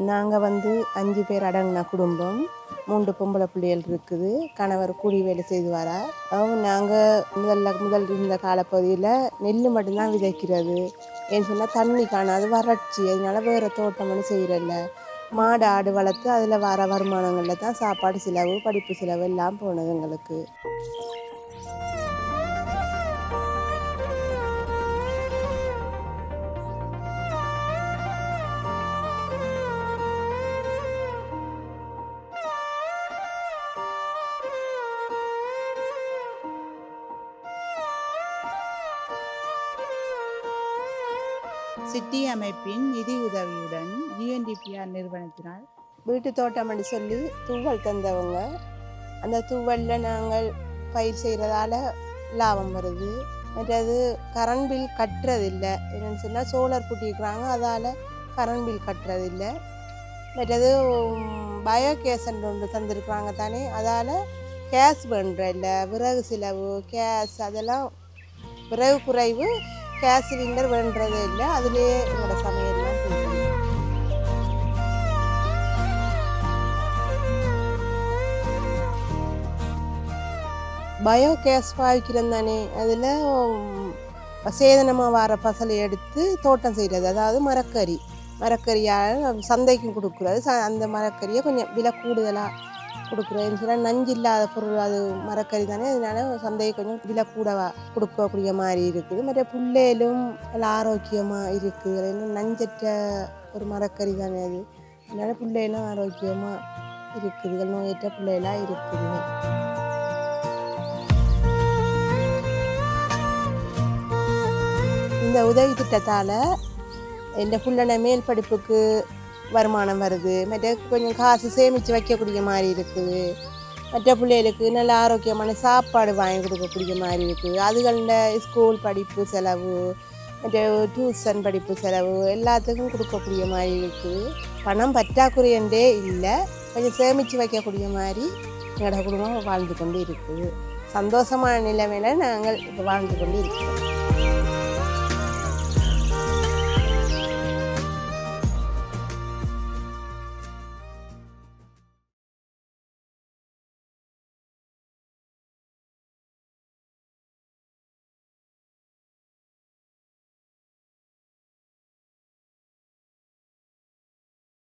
நாங்கள் 5 பேர் அடங்கின குடும்பம். 3 பொம்பளை பிள்ளைகள் இருக்குது. கணவர் கூலி வேலை செய்து வரார். நாங்கள் முதல் இருந்த காலப்பகுதியில் நெல் மட்டும்தான் விதைக்கிறது. ஏன்னு சொன்னால் தண்ணி காணாது, வறட்சி. அதனால வேறு தோட்டம் ஒன்றும் செய்கிறதில்ல. மாடு ஆடு வளர்த்து அதில் வர வருமானங்களில் தான் சாப்பாடு செலவு, படிப்பு செலவு எல்லாம் போனது எங்களுக்கு. சிட்டி அமைப்பின் நிதி உதவியுடன் UNDPR நிறுவனத்தினால் வீட்டு தோட்டம் என்று சொல்லி தூவல் தந்தவங்க. அந்த தூவலில் நாங்கள் பயிர் செய்கிறதால லாபம் வருது. மற்றது கரண்ட் பில் கட்டுறதில்லை. என்னென்னு சொன்னால் சோலார் கூட்டியிருக்கிறாங்க, அதால் கரண்ட் பில் கட்டுறதில்லை. மற்றது பயோகேஸ் ஒன்று தந்துருக்குறாங்க தானே, அதால் கேஸ் பண்ணுற இல்லை. விறகு செலவு, கேஸ் அதெல்லாம் விறகு குறைவு, கேஸ் சிலிண்டர் வேண்டதே இல்லை. அதுலேயே என்னோட சமையல்லாம் போயிட்டு பயோகேஸ் பாய்க்கிறோம் தானே, அதில் சேதனமாக வர பசலை எடுத்து தோட்டம் செய்கிறது. அதாவது மரக்கறியால் சந்தைக்கும் கொடுக்குறது. அந்த மரக்கறியை கொஞ்சம் விலை கூடுதலாக கொடுக்குறதுன்னு சொன்னால் நஞ்சு இல்லாத பொருள், அது மரக்கறி தானே, அதனால சந்தையை கொஞ்சம் விலை கூடவா கொடுக்கக்கூடிய மாதிரி இருக்குது. மற்ற பிள்ளைகளும் நல்லா ஆரோக்கியமாக இருக்குது. நஞ்சற்ற ஒரு மரக்கறி தானே அது, அதனால பிள்ளைகளும் ஆரோக்கியமாக இருக்குது, நோயற்ற பிள்ளைகளாக இருக்குது. இந்த உதவி திட்டத்தால் என் பிள்ளை மேல் படிப்புக்கு வருமானம் வருது. மற்ற கொஞ்சம் காசு சேமித்து வைக்கக்கூடிய மாதிரி இருக்குது. மற்ற பிள்ளைகளுக்கு நல்ல ஆரோக்கியமான சாப்பாடு வாங்கி கொடுக்கக்கூடிய மாதிரி இருக்குது. அதுகளில் ஸ்கூல் படிப்பு செலவு, மற்ற டியூஷன் படிப்பு செலவு எல்லாத்துக்கும் கொடுக்கக்கூடிய மாதிரி இருக்குது. பணம் பற்றாக்குறையண்டே இல்லை, கொஞ்சம் சேமித்து வைக்கக்கூடிய மாதிரி எங்களோட குடும்பம் வாழ்ந்து கொண்டு இருக்குது. சந்தோஷமான நிலைமையில் நாங்கள் இப்போ வாழ்ந்து கொண்டு இருக்கிறோம்.